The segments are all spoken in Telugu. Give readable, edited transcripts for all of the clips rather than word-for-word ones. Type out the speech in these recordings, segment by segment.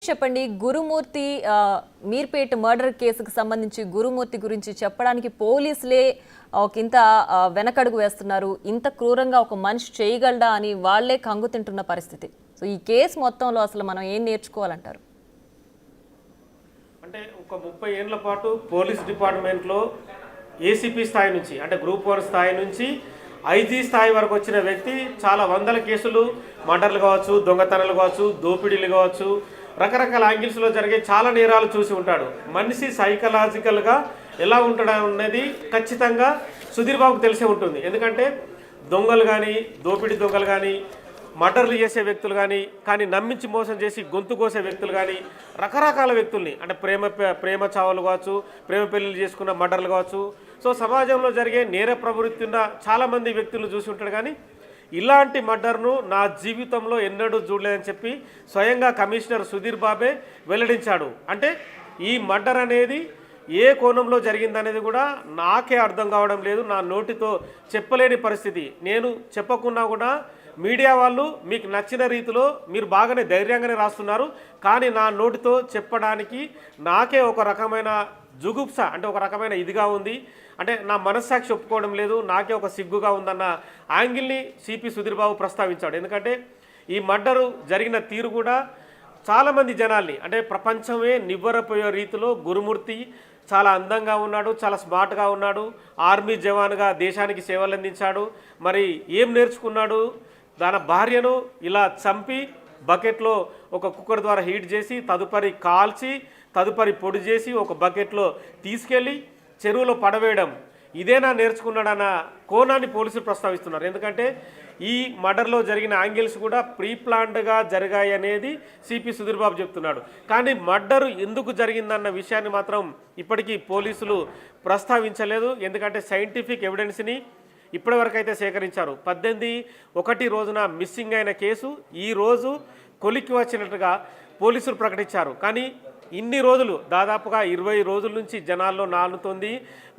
చెప్పండి, గురుమూర్తి మీర్పేట్ మర్డర్ కేసుకు సంబంధించి గురుమూర్తి గురించి చెప్పడానికి పోలీసులే ఒకంత వెనకడుగు వేస్తున్నారు. ఇంత క్రూరంగా ఒక మనిషి చేయగలడా అని వాళ్లే కంగు తింటున్న పరిస్థితి. సో ఈ కేసు మొత్తంలో అసలు మనం ఏం నేర్చుకోవాలంటారు? అంటే ఒక 30 ఏళ్ల పాటు పోలీస్ డిపార్ట్మెంట్లో ఏసీపీ స్థాయి నుంచి అంటే గ్రూప్ 1 స్థాయి నుంచి ఐజీ స్థాయి వరకు వచ్చిన వ్యక్తి చాలా వందల కేసులు, మర్డర్లు కావచ్చు, దొంగతనాలు కావచ్చు, దోపిడీలు కావచ్చు, రకరకాల యాంగిల్స్లో జరిగే చాలా నేరాలు చూసి ఉంటాడు. మనిషి సైకలాజికల్గా ఎలా ఉంటాడు అనేది ఖచ్చితంగా సుధీర్ బాబుకు తెలిసే ఉంటుంది. ఎందుకంటే దొంగలు కానీ, దోపిడీ దొంగలు కానీ, మర్డర్లు చేసే వ్యక్తులు కానీ నమ్మించి మోసం చేసి గొంతు కోసే వ్యక్తులు కానీ, రకరకాల వ్యక్తుల్ని అంటే ప్రేమ చావులు కావచ్చు, ప్రేమ పెళ్లిళ్ళు చేసుకున్న మర్డర్లు కావచ్చు, సో సమాజంలో జరిగే నేర ప్రవృత్తి ఉన్న చాలామంది వ్యక్తులను చూసి ఉంటాడు. కానీ ఇలాంటి మర్డర్ను నా జీవితంలో ఎన్నడూ చూడలేదని చెప్పి స్వయంగా కమిషనర్ సుధీర్ బాబే వెల్లడించాడు. అంటే ఈ మర్డర్ అనేది ఏ కోణంలో జరిగిందనేది కూడా నాకే అర్థం కావడం లేదు. నా నోటితో చెప్పలేని పరిస్థితి. నేను చెప్పకున్నా కూడా మీడియా వాళ్ళు మీకు నచ్చిన రీతిలో మీరు బాగానే ధైర్యంగానే రాస్తున్నారు, కానీ నా నోటితో చెప్పడానికి నాకే ఒక రకమైన జుగుప్స అంటే ఒక రకమైన ఇదిగా ఉంది. అంటే నా మనస్సాక్షి ఒప్పుకోవడం లేదు, నాకే ఒక సిగ్గుగా ఉందన్న యాంగిల్ని సిపి సుధీర్ బాబు ప్రస్తావించాడు. ఎందుకంటే ఈ మర్డరు జరిగిన తీరు కూడా చాలామంది జనాల్ని అంటే ప్రపంచమే నివ్వరపోయే రీతిలో గురుమూర్తి చాలా అందంగా ఉన్నాడు, చాలా స్మార్ట్గా ఉన్నాడు, ఆర్మీ జవాన్గా దేశానికి సేవలు అందించాడు. మరి ఏం నేర్చుకున్నాడు? దాని భార్యను ఇలా చంపి బకెట్లో ఒక కుక్కర్ ద్వారా హీట్ చేసి తదుపరి కాల్చి తదుపరి పొడి చేసి ఒక బకెట్లో తీసుకెళ్ళి చెరువులో పడవేయడం, ఇదేనా నేర్చుకున్నాడన్న కోణాన్ని పోలీసులు ప్రస్తావిస్తున్నారు. ఎందుకంటే ఈ మర్డర్లో జరిగిన యాంగిల్స్ కూడా ప్రీ ప్లాన్డ్గా జరిగాయి అనేది సిపి సుధీర్ బాబు చెప్తున్నాడు. కానీ మర్డర్ ఎందుకు జరిగిందన్న విషయాన్ని మాత్రం ఇప్పటికీ పోలీసులు ప్రస్తావించలేదు. ఎందుకంటే సైంటిఫిక్ ఎవిడెన్స్ని ఇప్పటివరకైతే సేకరించారు. 18/1 రోజున మిస్సింగ్ అయిన కేసు ఈరోజు కొలిక్కి వచ్చినట్టుగా పోలీసులు ప్రకటించారు. కానీ ఇన్ని రోజులు దాదాపుగా 20 రోజుల నుంచి జనాల్లో నానుతోంది.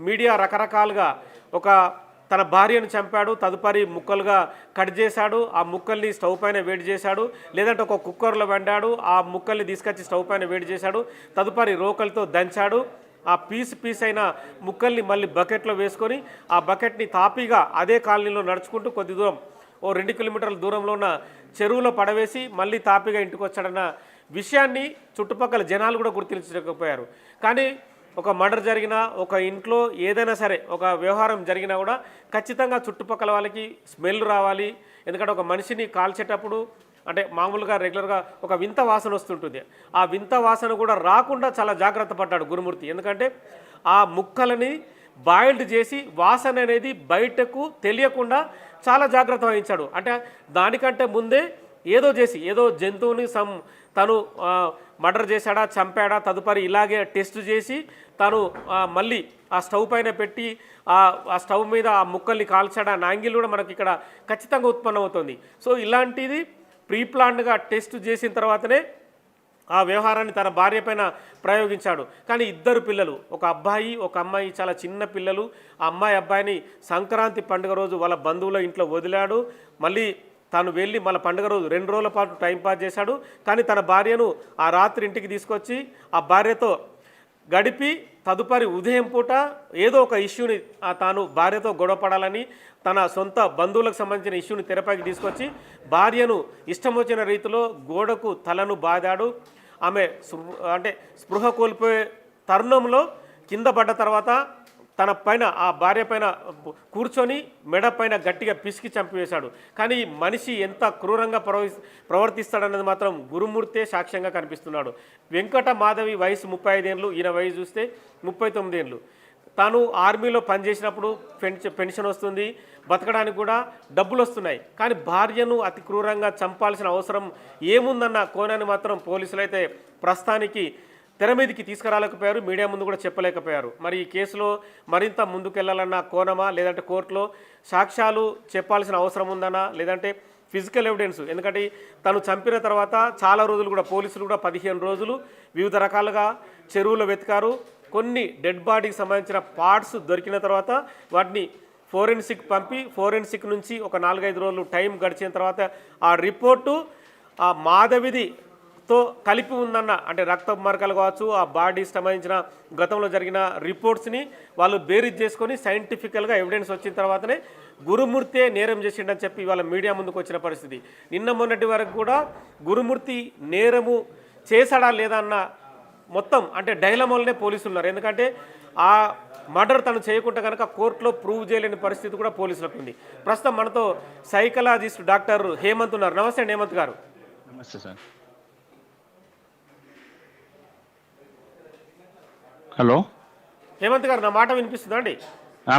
మీడియా రకరకాలుగా ఒక తన భార్యను చంపాడు, తదుపరి ముక్కలుగా కట్ చేశాడు, ఆ ముక్కల్ని స్టవ్ పైన వేడి చేశాడు, లేదంటే ఒక కుక్కర్లో వండాడు, ఆ ముక్కల్ని తీసుకొచ్చి స్టవ్ పైన వేడి చేశాడు, తదుపరి రోకలతో దంచాడు, ఆ పీస్ అయిన ముక్కల్ని మళ్ళీ బకెట్లో వేసుకొని ఆ బకెట్ని తాపీగా అదే కాలనీలో నడుచుకుంటూ కొద్ది దూరం 2 కిలోమీటర్ల దూరంలో ఉన్న చెరువులో పడవేసి మళ్ళీ తాపీగా ఇంటికి వచ్చాడన్న విషయాన్ని చుట్టుపక్కల జనాలు కూడా గుర్తించలేకపోయారు. కానీ ఒక మర్డర్ జరిగినా, ఒక ఇంట్లో ఏదైనా సరే ఒక వ్యవహారం జరిగినా కూడా ఖచ్చితంగా చుట్టుపక్కల వాళ్ళకి స్మెల్ రావాలి. ఎందుకంటే ఒక మనిషిని కాల్చేటప్పుడు అంటే మామూలుగా రెగ్యులర్గా ఒక వింత వాసన వస్తుంటుంది. ఆ వింత వాసన కూడా రాకుండా చాలా జాగ్రత్త పడ్డాడు గురుమూర్తి. ఎందుకంటే ఆ ముక్కలని బాయిల్డ్ చేసి వాసన అనేది బయటకు తెలియకుండా చాలా జాగ్రత్త వహించాడు. అంటే దానికంటే ముందే ఏదో జంతువుని తను మర్డర్ చేశాడా, చంపాడా, తదుపరి ఇలాగే టెస్ట్ చేసి తను మళ్ళీ ఆ స్టవ్ పైన పెట్టి ఆ స్టవ్ మీద ఆ ముక్కల్ని కాల్చాడా అన్న యాంగిల్ కూడా మనకి ఇక్కడ ఖచ్చితంగా ఉత్పన్నమవుతుంది. సో ఇలాంటిది ప్రీ ప్లాన్డ్గా టెస్ట్ చేసిన తర్వాతనే ఆ వ్యవహారాన్ని తన భార్య పైన ప్రయోగించాడు. కానీ 2 పిల్లలు, ఒక అబ్బాయి ఒక అమ్మాయి, చాలా చిన్న పిల్లలు. ఆ అబ్బాయిని సంక్రాంతి పండుగ రోజు వాళ్ళ బంధువుల ఇంట్లో వదిలాడు. మళ్ళీ తాను వెళ్ళి మళ్ళీ పండుగ రోజు 2 రోజుల పాటు టైంపాస్ చేశాడు. కానీ తన భార్యను ఆ రాత్రి ఇంటికి తీసుకొచ్చి ఆ భార్యతో గడిపి తదుపరి ఉదయం పూట ఏదో ఒక ఇష్యూని తాను భార్యతో గొడవపడాలని తన సొంత బంధువులకు సంబంధించిన ఇష్యూని తెరపైకి తీసుకొచ్చి భార్యను ఇష్టం వచ్చిన రీతిలో గోడకు తలను బాదాడు. ఆమె అంటే స్పృహ కోల్పోయే తరుణంలో కింద పడ్డ తర్వాత తన పైన ఆ భార్య పైన కూర్చొని మెడ పైన గట్టిగా పిసికి చంపివేశాడు. కానీ మనిషి ఎంత క్రూరంగా ప్రవర్తిస్తాడన్నది మాత్రం గురుమూర్తే సాక్ష్యంగా కనిపిస్తున్నాడు. వెంకట మాధవి వయసు 35 ఏళ్ళు, ఈయన వయసు చూస్తే 39 ఏళ్ళు. తాను ఆర్మీలో పనిచేసినప్పుడు పెన్షన్ వస్తుంది, బతకడానికి కూడా డబ్బులు వస్తున్నాయి. కానీ భార్యను అతి క్రూరంగా చంపాల్సిన అవసరం ఏముందన్న కోణాన్ని మాత్రం పోలీసులు అయితే ప్రస్తుతానికి తెర మీదకి తీసుకురాలేకపోయారు, మీడియా ముందు కూడా చెప్పలేకపోయారు. మరి ఈ కేసులో మరింత ముందుకెళ్లాలన్న కోణమా, లేదంటే కోర్టులో సాక్ష్యాలు చెప్పాల్సిన అవసరం ఉందనా, లేదంటే ఫిజికల్ ఎవిడెన్స్? ఎందుకంటే తను చంపిన తర్వాత చాలా రోజులు కూడా పోలీసులు కూడా 15 రోజులు వివిధ రకాలుగా చెరువులో వెతికారు. కొన్ని డెడ్ బాడీకి సంబంధించిన పార్ట్స్ దొరికిన తర్వాత వాటిని ఫోరెన్సిక్ పంపి ఫోరెన్సిక్ నుంచి ఒక 4-5 రోజులు టైం గడిచిన తర్వాత ఆ రిపోర్టు ఆ మాధవిది తో కలిపి ఉందన్న అంటే రక్త మార్గాలు కావచ్చు, ఆ బాడీ సంబంధించిన గతంలో జరిగిన రిపోర్ట్స్ని వాళ్ళు బేరీజ్ చేసుకొని సైంటిఫికల్గా ఎవిడెన్స్ వచ్చిన తర్వాతనే గురుమూర్తే నేరం చేసిండని చెప్పి ఇవాళ మీడియా ముందుకు వచ్చిన పరిస్థితి. నిన్న మొన్నటి వరకు కూడా గురుమూర్తి నేరము చేశాడా లేదా అన్న మొత్తం అంటే డైలమాలోనే పోలీసులు ఉన్నారు. ఎందుకంటే ఆ మర్డర్ తను చేయకుండా కనుక కోర్టులో ప్రూవ్ చేయలేని పరిస్థితి కూడా పోలీసులకు ఉంది. ప్రస్తుతం మనతో సైకలాజిస్ట్ డాక్టర్ హేమంత్ ఉన్నారు. నమస్తే అండి హేమంత్ గారు. నమస్తే సార్. హలో హేమంత్ గారు, నా మాట వినిపిస్తుందా అండి?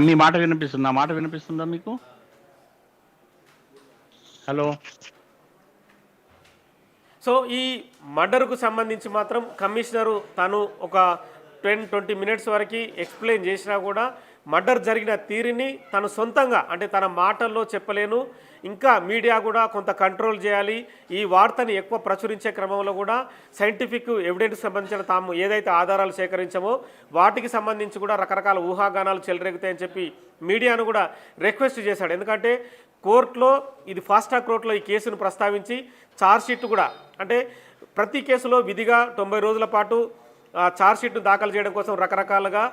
మీ మాట వినిపిస్తుంది. నా మాట వినిపిస్తుందా మీకు? హలో. సో ఈ మర్డర్కు సంబంధించి మాత్రం కమిషనరు తను ఒక 10-20 మినిట్స్ వరకు ఎక్స్ప్లెయిన్ చేసినా కూడా మర్డర్ జరిగిన తీరుని తను సొంతంగా అంటే తన మాటల్లో చెప్పలేను, ఇంకా మీడియా కూడా కొంత కంట్రోల్ చేయాలి, ఈ వార్తని ఎక్కువ ప్రచురించే క్రమంలో కూడా సైంటిఫిక్ ఎవిడెన్స్ సంబంధించిన తాము ఏదైతే ఆధారాలు సేకరించామో వాటికి సంబంధించి కూడా రకరకాల ఊహాగానాలు చెలరేగుతాయని చెప్పి మీడియాను కూడా రిక్వెస్ట్ చేశాడు. ఎందుకంటే కోర్టులో ఇది ఫాస్ట్ ట్రాక్ కోర్టులో ఈ కేసును ప్రస్తావించి ఛార్జ్షీట్ కూడా అంటే ప్రతి కేసులో విధిగా 90 రోజుల పాటు ఛార్జ్షీట్ను దాఖలు చేయడం కోసం రకరకాలుగా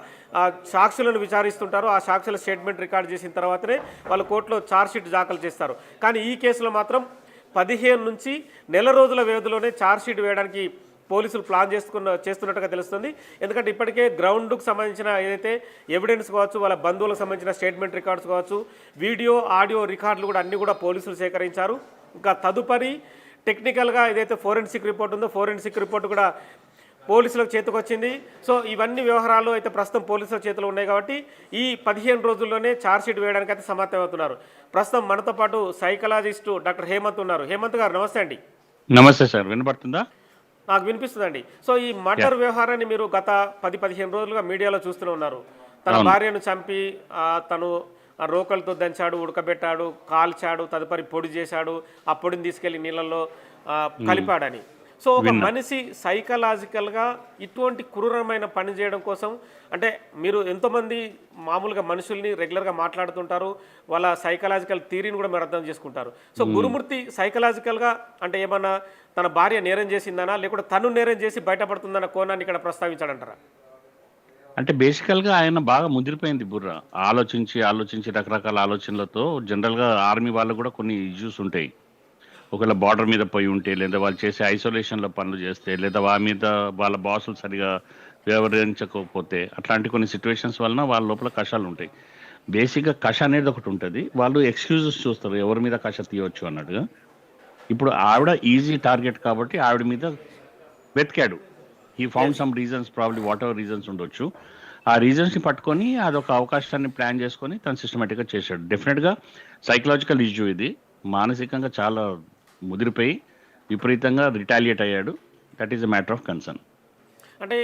సాక్షులను విచారిస్తుంటారు. ఆ సాక్షుల స్టేట్మెంట్ రికార్డ్ చేసిన తర్వాతనే వాళ్ళు కోర్టులో ఛార్జ్షీట్ దాఖలు చేస్తారు. కానీ ఈ కేసులో మాత్రం 15 నుంచి నెల రోజుల వ్యవధిలోనే ఛార్జ్షీట్ వేయడానికి పోలీసులు ప్లాన్ చేస్తున్నట్టుగా తెలుస్తుంది. ఎందుకంటే ఇప్పటికే గ్రౌండ్కు సంబంధించిన ఏదైతే ఎవిడెన్స్ కావచ్చు, వాళ్ళ బంధువులకు సంబంధించిన స్టేట్మెంట్ రికార్డ్స్ కావచ్చు, వీడియో ఆడియో రికార్డులు కూడా అన్నీ కూడా పోలీసులు సేకరించారు. ఇంకా తదుపరి టెక్నికల్గా ఏదైతే ఫోరెన్సిక్ రిపోర్ట్ ఉందో ఫోరెన్సిక్ రిపోర్ట్ కూడా పోలీసులకు చేతికొచ్చింది. సో ఇవన్నీ వ్యవహారాలు అయితే ప్రస్తుతం పోలీసుల చేతిలో ఉన్నాయి కాబట్టి ఈ 15 రోజుల్లోనే ఛార్జ్షీట్ వేయడానికి అయితే సమాయత్తమవుతున్నారు. ప్రస్తుతం మనతో పాటు సైకలాజిస్టు డాక్టర్ హేమంత్ ఉన్నారు. హేమంత్ గారు నమస్తే అండి. నమస్తే సార్, వినపడుతుందా? నాకు వినిపిస్తుందండి. సో ఈ మర్డర్ వ్యవహారాన్ని మీరు గత 10-15 రోజులుగా మీడియాలో చూస్తూనే ఉన్నారు. తన భార్యను చంపి తను రోకలతో దంచాడు, ఉడకబెట్టాడు, కాల్చాడు, తదుపరి పొడి చేశాడు, ఆ పొడిని తీసుకెళ్లి నీళ్ళల్లో కలిపాడని. సో ఒక మనిషి సైకలాజికల్గా ఇటువంటి క్రూరమైన పని చేయడం కోసం అంటే మీరు ఎంతోమంది మామూలుగా మనుషుల్ని రెగ్యులర్గా మాట్లాడుతుంటారు, వాళ్ళ సైకలాజికల్ థియరీని కూడా మీరు అర్థం చేసుకుంటారు. సో గురుమూర్తి సైకలాజికల్గా అంటే ఏమన్నా తన భార్య నేరం చేసిందనా లేకుంటే తను నేరం చేసి బయటపడుతుందన్న కోణాన్ని ఇక్కడ ప్రస్తావించాడంటారా? అంటే బేసికల్గా ఆయన బాగా ముదిరిపోయింది బుర్ర. ఆలోచించి రకరకాల ఆలోచనలతో జనరల్గా ఆర్మీ వాళ్ళకు కూడా కొన్ని ఇష్యూస్ ఉంటాయి. ఒకవేళ బార్డర్ మీద పోయి ఉంటే, లేదా వాళ్ళు చేసే ఐసోలేషన్లో పనులు చేస్తే, లేదా వాళ్ళ మీద వాళ్ళ బాసులు సరిగా వ్యవహరించకపోతే అట్లాంటి కొన్ని సిచ్యువేషన్స్ వలన వాళ్ళ లోపల కషాలు ఉంటాయి. బేసిక్గా కష అనేది ఒకటి ఉంటుంది. వాళ్ళు ఎక్స్క్యూజెస్ చూస్తారు ఎవరి మీద కష తీయవచ్చు అన్నట్టుగా. ఇప్పుడు ఆవిడ ఈజీ టార్గెట్ కాబట్టి ఆవిడ మీద వెతికాడు. He found some reasons, probably whatever reasons ఉండొచ్చు. ఆ రీజన్స్ని పట్టుకొని అదొక అవకాశాన్ని ప్లాన్ చేసుకొని తను సిస్టమేటిక్గా చేశాడు. డెఫినెట్గా సైకలాజికల్ ఇష్యూ ఇది. మానసికంగా చాలా ముదిరిపోయి విపరీతంగా రిటాలియేట్ అయ్యాడు. That is a matter of concern. అంటే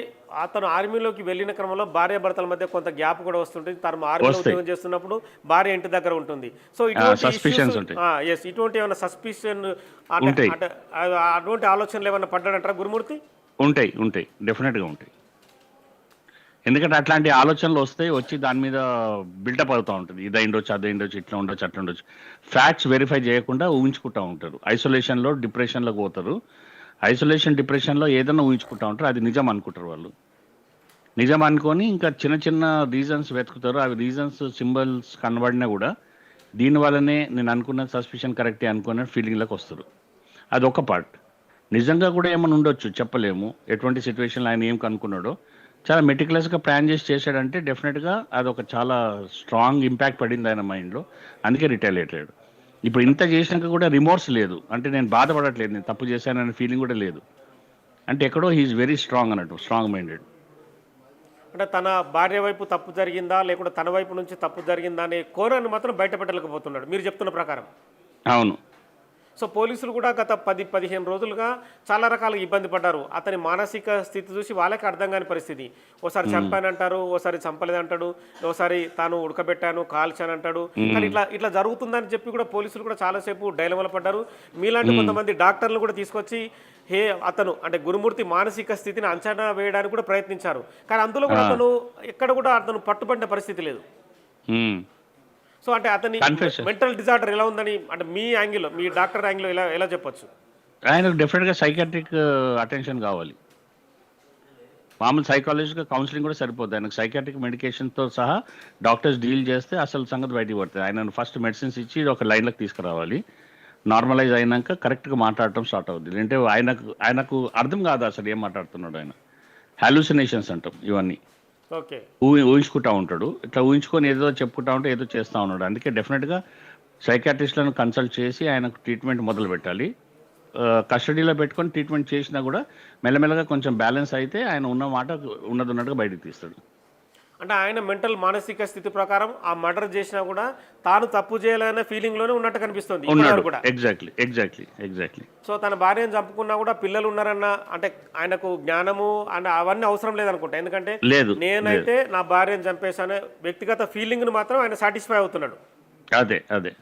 అతను ఆర్మీలోకి వెళ్ళిన క్రమంలో భార్యాభర్తల మధ్య కొంత గ్యాప్ కూడా వస్తుంటుంది. తను ఆర్మీలో ఉద్యోగం చేస్తున్నప్పుడు భార్య ఇంటి దగ్గర ఉంటుంది. సో ఇటువంటి ఏమైనా సస్పిషన్ అటువంటి ఆలోచనలు ఏమైనా పడ్డాడంటారా గురుమూర్తి? ఉంటాయి, డెఫినెట్గా ఉంటాయి. ఎందుకంటే అట్లాంటి ఆలోచనలు వచ్చి దాని మీద బిల్డప్ అవుతూ ఉంటుంది. ఇది ఉండొచ్చు, అదే ఉండొచ్చు, ఇట్లా ఉండొచ్చు, అట్లా ఉండొచ్చు. ఫ్యాక్ట్స్ వెరిఫై చేయకుండా ఊహించుకుంటూ ఉంటారు. ఐసోలేషన్లో డిప్రెషన్లోకి పోతారు. డిప్రెషన్లో ఏదైనా ఊహించుకుంటూ ఉంటారు. అది నిజం అనుకుంటారు వాళ్ళు. నిజం అనుకొని ఇంకా చిన్న రీజన్స్ వెతుకుతారు. అవి రీజన్స్ సింబల్స్ కనబడినా కూడా దీనివల్లనే నేను అనుకున్న సస్పిషన్ కరెక్టే అనుకున్న ఫీలింగ్లోకి వస్తారు. అది ఒక పార్ట్. నిజంగా కూడా ఏమైనా ఉండొచ్చు, చెప్పలేము. ఎటువంటి సిచ్యువేషన్లో ఆయన ఏం కనుక్కున్నాడో చాలా మెటిక్యులస్గా ప్లాన్ చేశాడంటే డెఫినెట్గా అదొక చాలా స్ట్రాంగ్ ఇంపాక్ట్ పడింది ఆయన మైండ్లో. అందుకే రిటాలియేట్ అయ్యాడు. ఇప్పుడు ఇంత చేసినాక కూడా రిమోర్స్ లేదు. అంటే నేను బాధపడట్లేదు, నేను తప్పు చేశాననే ఫీలింగ్ కూడా లేదు. అంటే ఎక్కడో హీఈస్ వెరీ స్ట్రాంగ్ అన్నట్టు, స్ట్రాంగ్ మైండెడ్. అంటే తన భార్య వైపు తప్పు జరిగిందా లేకుంటే తన వైపు నుంచి తప్పు జరిగిందా అనే కోణాన్ని మాత్రం బయటపెట్టలేకపోతున్నాడు మీరు చెప్తున్న ప్రకారం. అవును. సో పోలీసులు కూడా గత 10-15 రోజులుగా చాలా రకాలుగా ఇబ్బంది పడ్డారు. అతని మానసిక స్థితి చూసి వాళ్ళకి అర్థం కాని పరిస్థితి. ఓసారి చంపానంటారు, ఓసారి చంపలేదంటాడు, ఓసారి తాను ఉడకబెట్టాను, కాల్చానంటాడు. కానీ ఇట్లా జరుగుతుందని చెప్పి కూడా పోలీసులు కూడా చాలాసేపు డైలమాలో పడ్డారు. మీలాంటి కొంతమంది డాక్టర్లు కూడా తీసుకొచ్చి అతను అంటే గురుమూర్తి మానసిక స్థితిని అంచనా వేయడానికి కూడా ప్రయత్నించారు. కానీ అందులో కూడా ఎక్కడ కూడా అతను పట్టుబడిన పరిస్థితి లేదు. సో అంటే అతని మెంటల్ డిజార్డర్ ఎలా ఉందని అంటే మీ యాంగిల్లో, మీ డాక్టర్ యాంగిల్లో ఎలా చెప్పొచ్చు? ఆయనకు డెఫినెట్గా సైకాట్రిక్ అటెన్షన్ కావాలి. మామూలు సైకాలజికల్ కౌన్సిలింగ్ కూడా సరిపోతుంది. ఆయనకు సైకాట్రిక్ మెడికేషన్తో సహా డాక్టర్స్ డీల్ చేస్తే అసలు సంగతి బయటికి పడుతుంది. ఆయన ఫస్ట్ మెడిసిన్స్ ఇచ్చి ఒక లైన్లోకి తీసుకురావాలి. నార్మలైజ్ అయినాక కరెక్ట్గా మాట్లాడటం స్టార్ట్ అవుతుంది. అంటే ఆయనకు అర్థం కాదు అసలు ఏం మాట్లాడుతున్నాడు. ఆయన హాలూసినేషన్స్ అంటాం ఇవన్నీ. ఓకే. ఊహించుకుంటా ఉంటాడు. ఇట్లా ఊహించుకొని ఏదో చెప్పుకుంటా ఉంటే ఏదో చేస్తూ ఉన్నాడు. అందుకే డెఫినెట్గా సైకాట్రిస్ట్లను కన్సల్ట్ చేసి ఆయనకు ట్రీట్మెంట్ మొదలు పెట్టాలి. కస్టడీలో పెట్టుకొని ట్రీట్మెంట్ చేసినా కూడా మెల్లమెల్లగా కొంచెం బ్యాలెన్స్ అయితే ఆయన ఉన్న మాట ఉన్నట్టుగా బయటకు తీస్తాడు. అంటే ఆయన మెంటల్ మానసిక స్థితి ప్రకారం ఆ మర్డర్ చేసినా కూడా తాను తప్పు చేయాలనే ఫీలింగ్లోనే ఉన్నట్టు కనిపిస్తుంది కూడా. ఎగ్జాక్ట్లీ. సో తన భార్యను చంపుకున్నా కూడా పిల్లలు ఉన్నారన్న అంటే ఆయనకు జ్ఞానము అండ్ అవన్నీ అవసరం లేదనుకుంటా. ఎందుకంటే నేనైతే నా భార్యను చంపేసానే వ్యక్తిగత ఫీలింగ్ను మాత్రం ఆయన సాటిస్ఫై అవుతున్నాడు. అదే.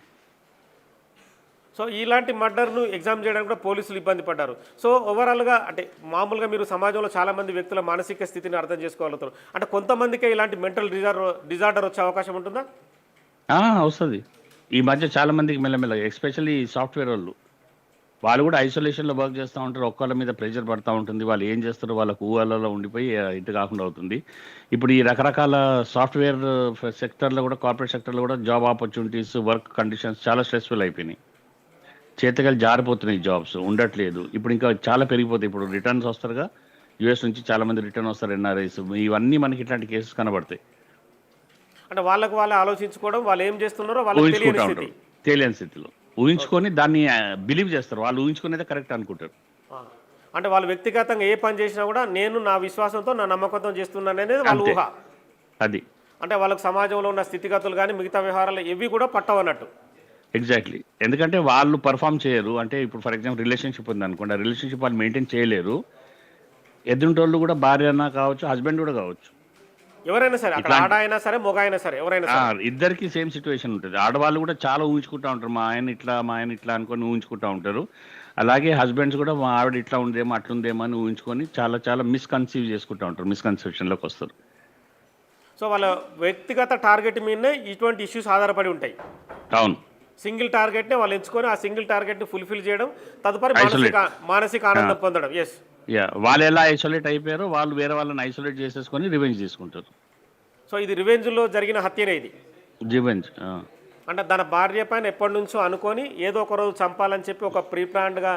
సో ఇలాంటి మర్డర్ను ఎగ్జామ్ చేయడానికి కూడా పోలీసులు ఇబ్బంది పడ్డారు. సో ఓవరాల్గా అంటే మామూలుగా మీరు సమాజంలో చాలామంది వ్యక్తుల మానసిక స్థితిని అర్థం చేసుకోగలుగుతారు. అంటే కొంతమందికే ఇలాంటి మెంటల్ డిజార్డర్ వచ్చే అవకాశం ఉంటుందా? వస్తుంది. ఈ మధ్య చాలా మందికి మెల్లమెల్లగా, ఎస్పెషల్లీ సాఫ్ట్వేర్ వాళ్ళు కూడా ఐసోలేషన్లో వర్క్ చేస్తూ ఉంటారు. ఒక్కళ్ళ మీద ప్రెషర్ పడుతూ ఉంటుంది. వాళ్ళు ఏం చేస్తారో వాళ్ళకు ఊహలలో ఉండిపోయి ఇటు కాకుండా అవుతుంది. ఇప్పుడు ఈ రకరకాల సాఫ్ట్వేర్ సెక్టర్లో కూడా, కార్పొరేట్ సెక్టర్లో కూడా జాబ్ ఆపర్చునిటీస్, వర్క్ కండిషన్స్ చాలా స్ట్రెస్ఫుల్ అయిపోయినాయి. చేతకాలు జారిపోతున్నాయి, జాబ్స్ ఉండట్లేదు. ఇప్పుడు ఇంకా చాలా పెరిగిపోతాయి. ఇప్పుడు రిటర్న్స్ వస్తారుగా, యూఎస్ నుంచి చాలామంది రిటర్న్ వస్తారు, ఎన్ఆర్ఐస్. ఇవన్నీ మనకి ఇట్లాంటి కేసెస్ కనబడతాయి. అంటే వాళ్ళకు వాళ్ళు ఆలోచించుకోవడం, వాళ్ళు ఏం చేస్తున్నారో వాళ్ళకి ఊహించుకుంటా ఉంటారు. తెలియని స్థితిలో ఊహించుకొని దాన్ని బిలీవ్ చేస్తారు. వాళ్ళు ఊహించుకునేదే కరెక్ట్ అనుకుంటారు. అంటే వాళ్ళు వ్యక్తిగతంగా ఏ పని చేసినా కూడా నేను నా విశ్వాసంతో, నా నమ్మకంతో చేస్తున్నాను అనేది వాళ్ళ ఊహ. అది అంటే వాళ్ళకు సమాజంలో ఉన్న స్థితిగతులు కానీ మిగతా వ్యవహారాలు ఇవి కూడా పట్టవన్నట్టు. ఎగ్జాక్ట్లీ. ఎందుకంటే వాళ్ళు పర్ఫామ్ చేయరు. అంటే ఇప్పుడు ఫర్ ఎగ్జాంపుల్ రిలేషన్షిప్ ఉంది అనుకోండి, ఆ రిలేషన్షిప్ వాళ్ళు మెయింటైన్ చేయలేరు. ఎదుంటోళ్ళు కూడా భార్య అన్నా కావచ్చు, హస్బెండ్ కూడా కావచ్చు, ఎవరైనా సరే, అక్కడ ఆడ అయినా సరే, మొగ అయినా సరే, ఎవరైనా సరే, ఇద్దరికి సేమ్ సిచ్యువేషన్ ఉంటుంది. ఆడవాళ్ళు కూడా చాలా ఊహించుకుంటూ ఉంటారు, మా ఆయన ఇట్లా అనుకొని ఊహించుకుంటూ ఉంటారు. అలాగే హస్బెండ్స్ కూడా మా ఆవిడ ఇట్లా ఉందేమో అట్లుందేమో అని ఊహించుకొని చాలా మిస్కన్సీవ్ చేసుకుంటూ ఉంటారు, మిస్కన్సెప్షన్లోకి వస్తారు. సో వాళ్ళ వ్యక్తిగత టార్గెట్ మీదనే ఇటువంటి ఇష్యూస్ ఆధారపడి ఉంటాయి. అవును. సింగిల్ టార్గెట్నే వాళ్ళు ఎంచుకొని ఆ సింగిల్ టార్గెట్ని ఫుల్ఫిల్ చేయడం, తదుపరి మానసిక ఆనందం పొందడం. ఎస్, వాళ్ళు ఎలా ఐసోలేట్ అయిపోయారో వాళ్ళు వేరే వాళ్ళని ఐసోలేట్ చేసేసుకొని రివెంజ్ తీసుకుంటారు. సో ఇది రివెంజ్లో జరిగిన హత్యనే ఇది. రివెంజ్ అంటే తన భార్య పైన ఎప్పటి నుంచో అనుకొని ఏదో ఒక రోజు చంపాలని చెప్పి ఒక ప్రీప్లాన్డ్గా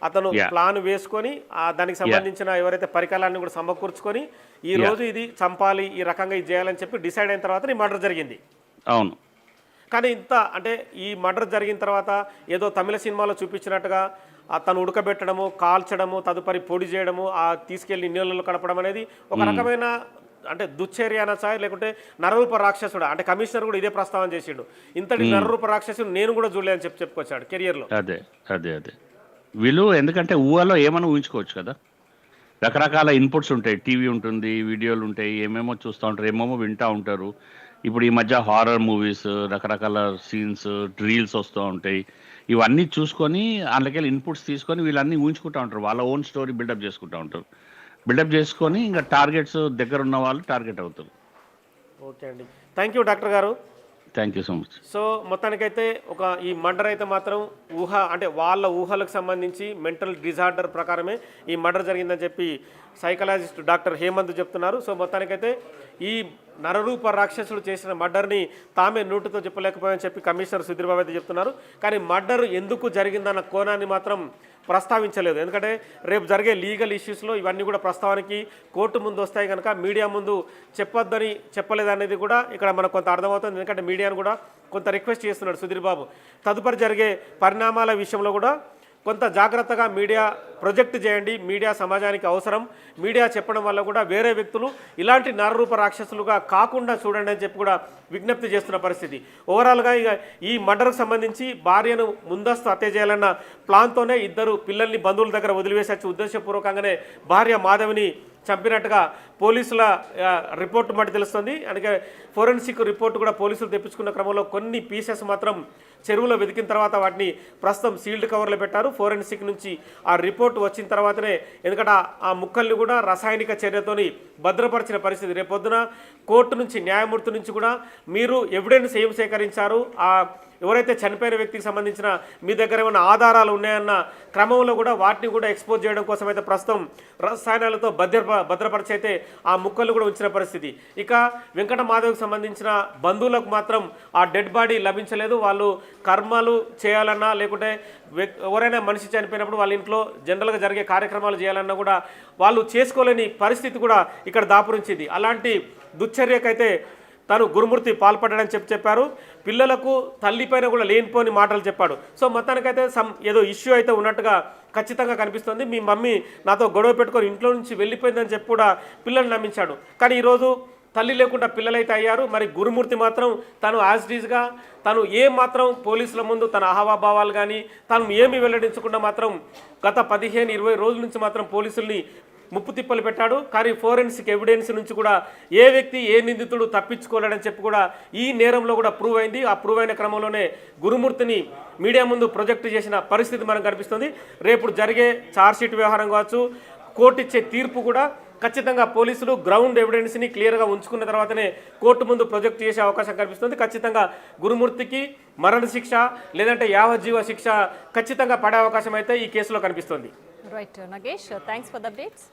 అతను ప్లాన్ వేసుకొని దానికి సంబంధించిన ఎవరైతే పరికరాన్ని కూడా సమకూర్చుకొని ఈ రోజు ఇది చంపాలి, ఈ రకంగా ఇది చేయాలని చెప్పి డిసైడ్ అయిన తర్వాత ఈ మర్డర్ జరిగింది. అవును. కానీ ఇంత అంటే ఈ మర్డర్ జరిగిన తర్వాత ఏదో తమిళ సినిమాలో చూపించినట్టుగా తను ఉడకబెట్టడము, కాల్చడము, తదుపరి పొడి చేయడము, తీసుకెళ్లి నీళ్ళలో కడపడం అనేది ఒక రకమైన అంటే దుశ్చర్య అనొచ్చా, లేకుంటే నరరూప రాక్షసుడు. అంటే కమిషనర్ కూడా ఇదే ప్రస్తావన చేసిండు, ఇంతటి నరరూప రాక్షసుడు నేను కూడా చూడలేదని చెప్పుకొచ్చాడు కెరియర్లో. అదే వీళ్ళు ఎందుకంటే ఊహలో ఏమైనా ఊహించుకోవచ్చు కదా. రకరకాల ఇన్పుట్స్ ఉంటాయి, టీవీ ఉంటుంది, వీడియోలు ఉంటాయి, ఏమేమో చూస్తూ ఉంటారు, ఏమేమో వింటూ ఉంటారు. ఇప్పుడు ఈ మధ్య హారర్ మూవీస్, రకరకాల సీన్స్, రీల్స్ వస్తూ ఉంటాయి. ఇవన్నీ చూసుకొని అందులోకెళ్ళి ఇన్పుట్స్ తీసుకొని వీళ్ళన్నీ ఊహించుకుంటూ ఉంటారు, వాళ్ళ ఓన్ స్టోరీ బిల్డప్ చేసుకుంటూ ఉంటారు. బిల్డప్ చేసుకొని ఇంకా టార్గెట్స్ దగ్గర ఉన్న వాళ్ళు టార్గెట్ అవుతారు. ఓకే అండి, థ్యాంక్ యూ డాక్టర్ గారు. Thank you so much. So మొత్తానికైతే ఈ మర్డర్ అయితే మాత్రం అంటే వాళ్ళ ఊహలకు సంబంధించి మెంటల్ డిజార్డర్ ప్రకారమే ఈ మర్డర్ జరిగిందని చెప్పి సైకాలజిస్ట్ డాక్టర్ హేమంత్ చెప్తున్నారు. సో మొత్తానికైతే ఈ నరరూప రాక్షసుడు చేసిన మర్డర్ని తామే నోటితో చెప్పలేకపోయామని చెప్పి కమిషనర్ సుధీర్ బాబు అయితే చెప్తున్నారు. కానీ మర్డర్ ఎందుకు జరిగిందన్న కోణాన్ని మాత్రం ప్రస్తావించలేదు. ఎందుకంటే రేపు జరిగే లీగల్ ఇష్యూస్లో ఇవన్నీ కూడా ప్రస్తావనకి కోర్టు ముందు వస్తాయి కనుక మీడియా ముందు చెప్పొద్దని చెప్పలేదనేది కూడా ఇక్కడ మనకు కొంత అర్థమవుతుంది. ఎందుకంటే మీడియాను కూడా కొంత రిక్వెస్ట్ చేస్తున్నాడు సుధీర్ బాబు. తదుపరి జరిగే పరిణామాల విషయంలో కూడా కొంత జాగ్రత్తగా మీడియా ప్రొజెక్ట్ చేయండి, మీడియా సమాజానికి అవసరం, మీడియా చెప్పడం వల్ల కూడా వేరే వ్యక్తులు ఇలాంటి నరరూప రాక్షసులుగా కాకుండా చూడండి అని చెప్పి కూడా విజ్ఞప్తి చేస్తున్న పరిస్థితి. ఓవరాల్గా ఇక ఈ మర్డర్కు సంబంధించి భార్యను ముందస్తు హత్య చేయాలన్న ప్లాన్తోనే ఇద్దరు పిల్లల్ని బంధువుల దగ్గర వదిలివేసే ఉద్దేశపూర్వకంగానే భార్య మాధవిని చంపినట్టుగా పోలీసుల రిపోర్టు మట్టి తెలుస్తుంది. అందుకే ఫోరెన్సిక్ రిపోర్టు కూడా పోలీసులు తెప్పించుకున్న క్రమంలో కొన్ని పీసెస్ మాత్రం చెరువులో వెతికిన తర్వాత వాటిని ప్రస్తుతం సీల్డ్ కవర్లో పెట్టారు. ఫోరెన్సిక్ నుంచి ఆ రిపోర్ట్ వచ్చిన తర్వాతనే, ఎందుకంటే ఆ ముక్కల్ని కూడా రసాయనిక చర్యతోని భద్రపరిచిన పరిస్థితి. రేపొద్దున కోర్టు నుంచి, న్యాయమూర్తి నుంచి కూడా మీరు ఎవిడెన్స్ ఏం సేకరించారు, ఆ ఎవరైతే చనిపోయిన వ్యక్తికి సంబంధించిన మీ దగ్గర ఏమైనా ఆధారాలు ఉన్నాయన్న క్రమంలో కూడా వాటిని కూడా ఎక్స్పోజ్ చేయడం కోసం అయితే ప్రస్తుతం రసాయనాలతో భద్రపరిచి అయితే ఆ ముక్కలు కూడా ఉంచిన పరిస్థితి. ఇక వెంకట మాధవ్కి సంబంధించిన బంధువులకు మాత్రం ఆ డెడ్ బాడీ లభించలేదు. వాళ్ళు కర్మలు చేయాలన్నా, లేకుంటే ఎవరైనా మనిషి చనిపోయినప్పుడు వాళ్ళ ఇంట్లో జనరల్గా జరిగే కార్యక్రమాలు చేయాలన్నా కూడా వాళ్ళు చేసుకోలేని పరిస్థితి కూడా ఇక్కడ దాపురించింది. అలాంటి దుశ్చర్యకైతే తను గురుమూర్తి పాల్పడ్డాడని చెప్పారు. పిల్లలకు తల్లిపైన కూడా లేనిపోని మాటలు చెప్పాడు. సో మొత్తానికైతే ఏదో ఇష్యూ అయితే ఉన్నట్టుగా ఖచ్చితంగా కనిపిస్తుంది. మీ మమ్మీ నాతో గొడవ పెట్టుకొని ఇంట్లో నుంచి వెళ్ళిపోయిందని చెప్పి కూడా పిల్లల్ని నమ్మించాడు. కానీ ఈరోజు తల్లి లేకుండా పిల్లలైతే అయ్యారు. మరి గురుమూర్తి మాత్రం తను యాజ్ డీజ్గా తను ఏం మాత్రం పోలీసుల ముందు తన అహావాభావాలు కానీ తను ఏమి వెల్లడించకుండా మాత్రం గత 15-20 రోజుల నుంచి మాత్రం పోలీసుల్ని ముప్పు తిప్పలు పెట్టాడు. కానీ ఫోరెన్సిక్ ఎవిడెన్స్ నుంచి కూడా ఏ వ్యక్తి, ఏ నిందితుడు తప్పించుకోలేడని చెప్పి కూడా ఈ నేరంలో కూడా ప్రూవ్ అయింది. ఆ ప్రూవ్ అయిన క్రమంలోనే గురుమూర్తిని మీడియా ముందు ప్రొజెక్ట్ చేసిన పరిస్థితి మనకు కనిపిస్తుంది. రేపు జరిగే ఛార్జ్షీట్ వ్యవహారం కావచ్చు, కోర్టు ఇచ్చే తీర్పు కూడా ఖచ్చితంగా పోలీసులు గ్రౌండ్ ఎవిడెన్స్ని క్లియర్గా ఉంచుకున్న తర్వాతనే కోర్టు ముందు ప్రొజెక్ట్ చేసే అవకాశం కనిపిస్తుంది. ఖచ్చితంగా గురుమూర్తికి మరణశిక్ష లేదంటే యావజ్జీవ శిక్ష ఖచ్చితంగా పడే అవకాశం అయితే ఈ కేసులో కనిపిస్తుంది. Right Nagesh, thanks for the updates.